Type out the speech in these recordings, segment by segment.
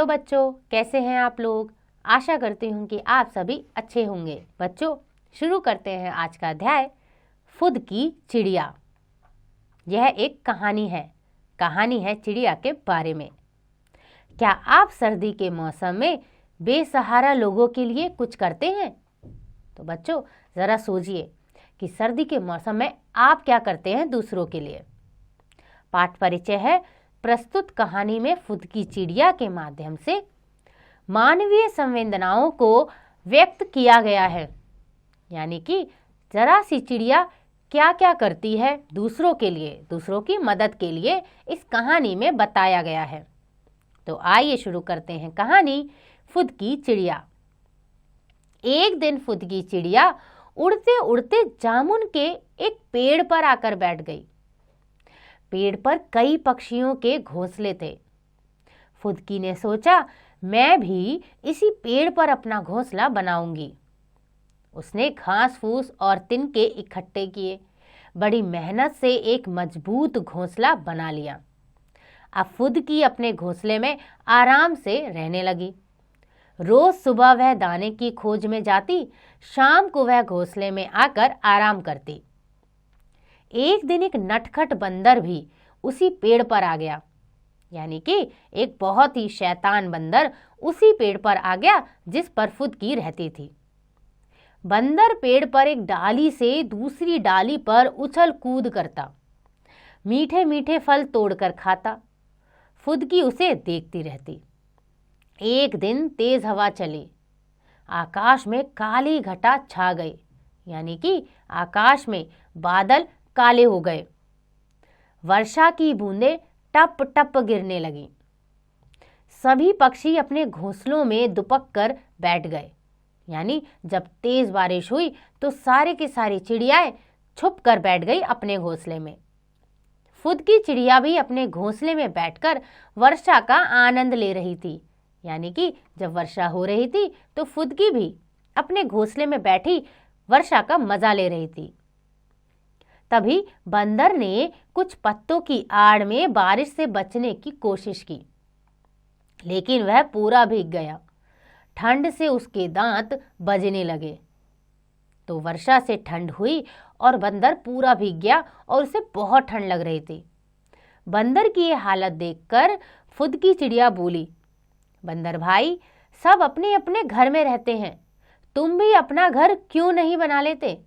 Hello बच्चों, कैसे हैं आप लोग। आशा करती हूँ कि आप सभी अच्छे होंगे। बच्चों, शुरू करते हैं आज का अध्याय फुद की चिड़िया। यह एक कहानी है चिड़िया के बारे में। क्या आप सर्दी के मौसम में बेसहारा लोगों के लिए कुछ करते हैं? तो बच्चों, ज़रा सोचिए कि सर्दी के मौसम में आप क्या करते हैं दूसरों के लिए। पाठ परिचय है। प्रस्तुत कहानी में फुद की चिड़िया के माध्यम से मानवीय संवेदनाओं को व्यक्त किया गया है। यानी कि जरा सी चिड़िया क्या क्या करती है दूसरों के लिए, दूसरों की मदद के लिए इस कहानी में बताया गया है। तो आइए शुरू करते हैं कहानी फुद की चिड़िया। एक दिन फुद की चिड़िया उड़ते उड़ते जामुन के एक पेड़ पर आकर बैठ गई। पेड़ पर कई पक्षियों के घोंसले थे। फुदकी ने सोचा, मैं भी इसी पेड़ पर अपना घोंसला बनाऊंगी। उसने घास फूस और तिनके इकट्ठे किए, बड़ी मेहनत से एक मजबूत घोंसला बना लिया। अब फुदकी अपने घोंसले में आराम से रहने लगी। रोज सुबह वह दाने की खोज में जाती, शाम को वह घोंसले में आकर आराम करती। एक दिन एक नटखट बंदर भी उसी पेड़ पर आ गया। यानी कि एक बहुत ही शैतान बंदर उसी पेड़ पर आ गया जिस पर फुदकी रहती थी। बंदर पेड़ पर एक डाली से दूसरी डाली पर उछल कूद करता, मीठे मीठे फल तोड़कर खाता। फुदकी उसे देखती रहती। एक दिन तेज हवा चली, आकाश में काली घटा छा गई। यानी कि आकाश में बादल काले हो गए। वर्षा की बूंदें टप टप गिरने लगी। सभी पक्षी अपने घोंसलों में दुपक कर बैठ गए। यानी जब तेज बारिश हुई तो सारे की सारी चिड़ियाएं छुप कर बैठ गई अपने घोंसले में। फुद की चिड़िया भी अपने घोंसले में बैठकर वर्षा का आनंद ले रही थी। यानी कि जब वर्षा हो रही थी तो फुदकी भी अपने घोंसले में बैठी वर्षा का मजा ले रही थी। तभी बंदर ने कुछ पत्तों की आड़ में बारिश से बचने की कोशिश की, लेकिन वह पूरा भीग गया। ठंड से उसके दांत बजने लगे। तो वर्षा से ठंड हुई और बंदर पूरा भीग गया और उसे बहुत ठंड लग रही थी। बंदर की ये हालत देखकर फुद की चिड़िया बोली, बंदर भाई, सब अपने अपने घर में रहते हैं, तुम भी अपना घर क्यों नहीं बना लेते?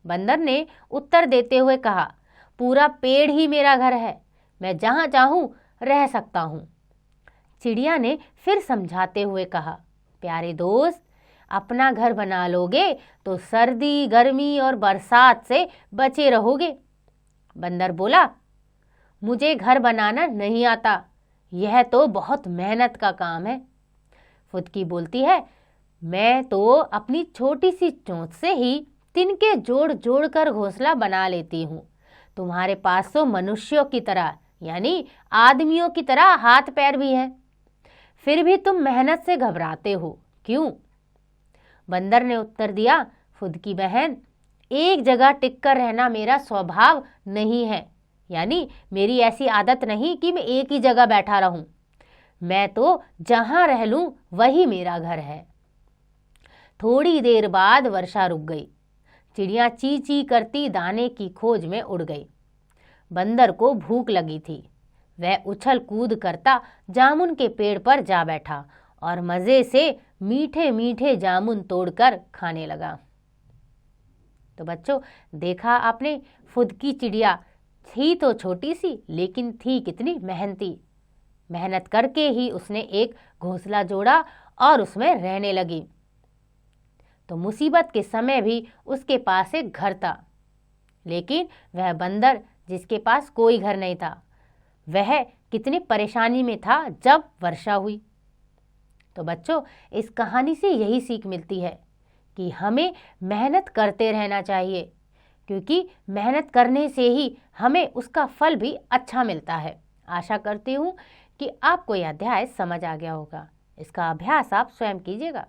बंदर ने उत्तर देते हुए कहा, पूरा पेड़ ही मेरा घर है, मैं जहां चाहूं रह सकता हूं। चिड़िया ने फिर समझाते हुए कहा, प्यारे दोस्त, अपना घर बना लोगे तो सर्दी, गर्मी और बरसात से बचे रहोगे। बंदर बोला, मुझे घर बनाना नहीं आता, यह तो बहुत मेहनत का काम है। फुदकी बोलती है, मैं तो अपनी छोटी सी चोंच से ही तिनके जोड़ जोड़ कर घोंसला बना लेती हूँ। तुम्हारे पास तो मनुष्यों की तरह यानी आदमियों की तरह हाथ पैर भी हैं, फिर भी तुम मेहनत से घबराते हो क्यों? बंदर ने उत्तर दिया, फुदकी बहन, एक जगह टिककर रहना मेरा स्वभाव नहीं है। यानी मेरी ऐसी आदत नहीं कि मैं एक ही जगह बैठा रहूं। मैं तो जहां रह लूं वही मेरा घर है। थोड़ी देर बाद वर्षा रुक गई। चिड़िया ची ची करती दाने की खोज में उड़ गई। बंदर को भूख लगी थी। वह उछल कूद करता जामुन के पेड़ पर जा बैठा और मजे से मीठे मीठे जामुन तोड़कर खाने लगा। तो बच्चों, देखा आपने, फुद की चिड़िया थी तो छोटी सी, लेकिन थी कितनी मेहनती। मेहनत करके ही उसने एक घोंसला जोड़ा और उसमें रहने लगी। तो मुसीबत के समय भी उसके पास एक घर था, लेकिन वह बंदर जिसके पास कोई घर नहीं था, वह कितनी परेशानी में था जब वर्षा हुई। तो बच्चों, इस कहानी से यही सीख मिलती है कि हमें मेहनत करते रहना चाहिए, क्योंकि मेहनत करने से ही हमें उसका फल भी अच्छा मिलता है। आशा करती हूँ कि आपको यह अध्याय समझ आ गया होगा। इसका अभ्यास आप स्वयं कीजिएगा।